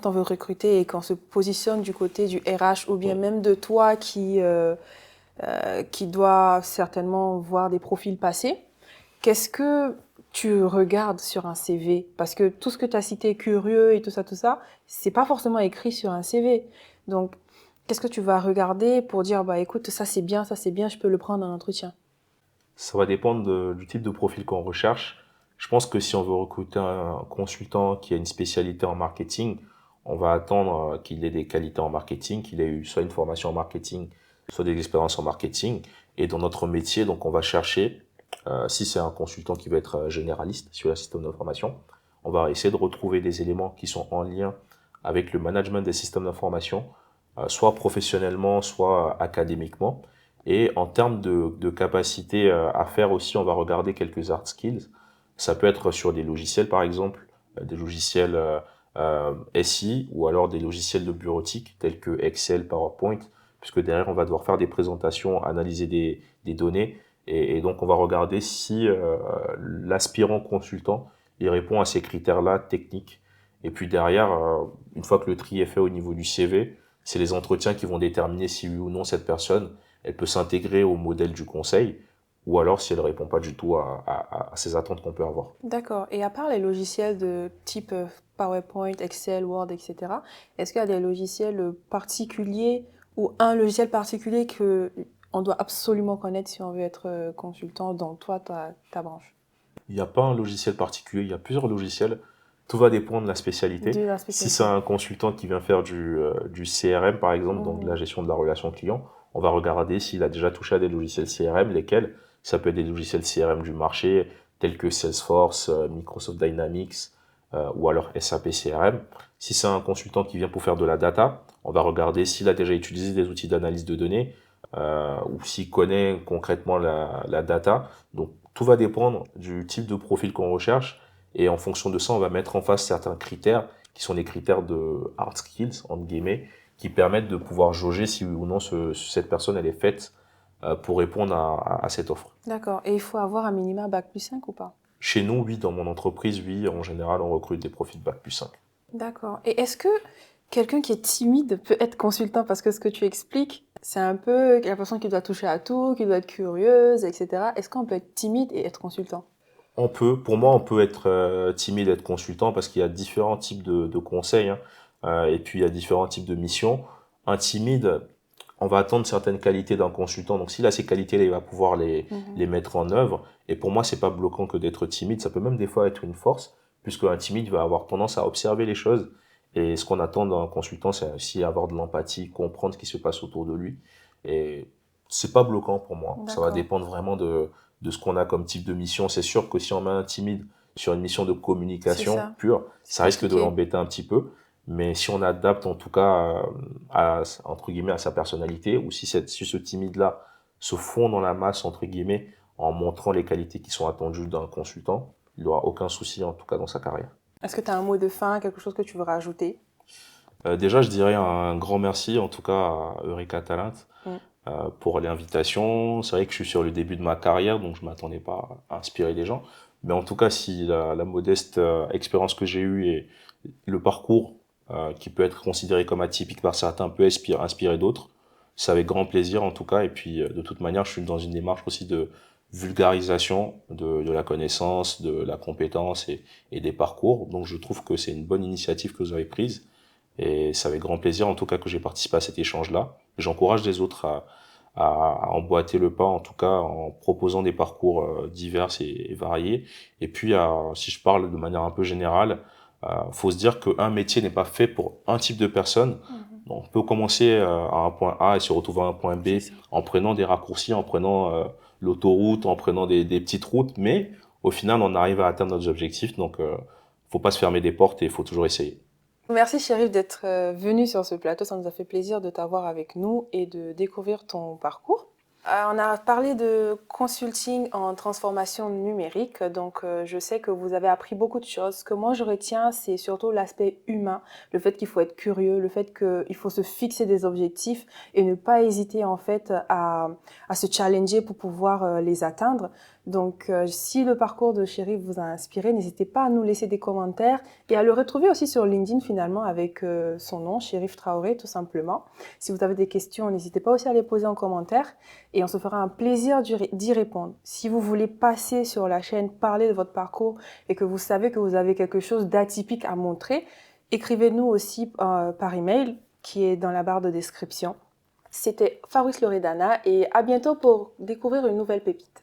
quand on veut recruter et qu'on se positionne du côté du RH ou bien même de toi qui doit certainement voir des profils passer, qu'est-ce que tu regardes sur un CV? Parce que tout ce que tu as cité, curieux et tout ça, c'est pas forcément écrit sur un CV. Donc, qu'est-ce que tu vas regarder pour dire, bah écoute, ça c'est bien, je peux le prendre en entretien? Ça va dépendre du type de profil qu'on recherche. Je pense que si on veut recruter un consultant qui a une spécialité en marketing, on va attendre qu'il ait des qualités en marketing, qu'il ait eu soit une formation en marketing, soit des expériences en marketing. Et dans notre métier, donc on va chercher, si c'est un consultant qui veut être généraliste sur le système d'information, on va essayer de retrouver des éléments qui sont en lien avec le management des systèmes d'information, soit professionnellement, soit académiquement. Et en termes de capacité à faire aussi, on va regarder quelques hard skills. Ça peut être sur des logiciels, par exemple, des logiciels SI ou alors des logiciels de bureautique tels que Excel, PowerPoint, puisque derrière, on va devoir faire des présentations, analyser des données. Et donc, on va regarder si l'aspirant consultant, il répond à ces critères-là techniques. Et puis derrière, une fois que le tri est fait au niveau du CV, c'est les entretiens qui vont déterminer si oui ou non cette personne elle peut s'intégrer au modèle du conseil, ou alors si elle ne répond pas du tout à ces attentes qu'on peut avoir. D'accord. Et à part les logiciels de type PowerPoint, Excel, Word, etc., est-ce qu'il y a des logiciels particuliers ou un logiciel particulier que on doit absolument connaître si on veut être consultant dans toi, ta branche? Il n'y a pas un logiciel particulier, il y a plusieurs logiciels. Tout va dépendre de la spécialité. De la Si c'est spécialité. un consultant qui vient faire du CRM, par exemple, donc de la Mhm. gestion de la relation client, on va regarder s'il a déjà touché à des logiciels CRM, lesquels. Ça peut être des logiciels CRM du marché, tels que Salesforce, Microsoft Dynamics, ou alors SAP CRM. Si c'est un consultant qui vient pour faire de la data, on va regarder s'il a déjà utilisé des outils d'analyse de données, ou s'il connaît concrètement la data. Donc, tout va dépendre du type de profil qu'on recherche. Et en fonction de ça, on va mettre en face certains critères qui sont des critères de hard skills, entre guillemets, qui permettent de pouvoir jauger si oui ou non cette personne elle est faite pour répondre à cette offre. D'accord. Et il faut avoir un minimum bac+5 ou pas? Chez nous, oui, dans mon entreprise, oui, en général, on recrute des profils bac+5. D'accord. Et est-ce que quelqu'un qui est timide peut être consultant? Parce que ce que tu expliques, c'est un peu la personne qui doit toucher à tout, qui doit être curieuse, etc. Est-ce qu'on peut être timide et être consultant? Pour moi, on peut être timide, être consultant parce qu'il y a différents types de conseils, hein, et puis il y a différents types de missions. Un timide, on va attendre certaines qualités d'un consultant. Donc, s'il a ces qualités-là, il va pouvoir les Mhm. mettre en œuvre. Et pour moi, c'est pas bloquant que d'être timide. Ça peut même des fois être une force, puisque un timide va avoir tendance à observer les choses. Et ce qu'on attend d'un consultant, c'est aussi avoir de l'empathie, comprendre ce qui se passe autour de lui. Et c'est pas bloquant pour moi. Ça va D'accord. dépendre vraiment de ce qu'on a comme type de mission. C'est sûr que si on met un timide sur une mission de C'est communication ça. pure, C'est ça risque de compliqué. l'embêter un petit peu. Mais si on adapte en tout cas entre guillemets à sa personnalité, ou si ce timide-là se fond dans la masse entre guillemets en montrant les qualités qui sont attendues d'un consultant, il n'aura aucun souci en tout cas dans sa carrière. Est-ce que tu as un mot de fin, quelque chose que tu veux rajouter? Déjà, je dirais un grand merci en tout cas à Eureka Talent Mm. pour l'invitation. C'est vrai que je suis sur le début de ma carrière, donc je m'attendais pas à inspirer des gens. Mais en tout cas, si la modeste expérience que j'ai eue et le parcours qui peut être considéré comme atypique par certains peut inspirer d'autres, c'est avec grand plaisir en tout cas. Et puis, de toute manière, je suis dans une démarche aussi de vulgarisation de la connaissance, de la compétence et des parcours. Donc, je trouve que c'est une bonne initiative que vous avez prise. Et c'est avec grand plaisir, en tout cas, que j'ai participé à cet échange-là. J'encourage les autres à emboîter le pas, en tout cas, en proposant des parcours divers et variés. Et puis, si je parle de manière un peu générale, faut se dire qu'un métier n'est pas fait pour un type de personne. Mhm. On peut commencer à un point A et se retrouver à un point C'est B ça. en prenant des raccourcis, en prenant l'autoroute, en prenant des petites routes, mais au final, on arrive à atteindre nos objectifs. Donc, faut pas se fermer des portes et il faut toujours essayer. Merci Chérif d'être venu sur ce plateau. Ça nous a fait plaisir de t'avoir avec nous et de découvrir ton parcours. On a parlé de consulting en transformation numérique, donc je sais que vous avez appris beaucoup de choses. Ce que moi je retiens, c'est surtout l'aspect humain, le fait qu'il faut être curieux, le fait qu'il faut se fixer des objectifs et ne pas hésiter en fait à se challenger pour pouvoir les atteindre. Donc, si le parcours de Chérif vous a inspiré, n'hésitez pas à nous laisser des commentaires et à le retrouver aussi sur LinkedIn finalement avec son nom, Chérif Traoré, tout simplement. Si vous avez des questions, n'hésitez pas aussi à les poser en commentaire et on se fera un plaisir d'y répondre. Si vous voulez passer sur la chaîne, parler de votre parcours et que vous savez que vous avez quelque chose d'atypique à montrer, écrivez-nous aussi par email qui est dans la barre de description. C'était Fabrice Loredana et à bientôt pour découvrir une nouvelle pépite.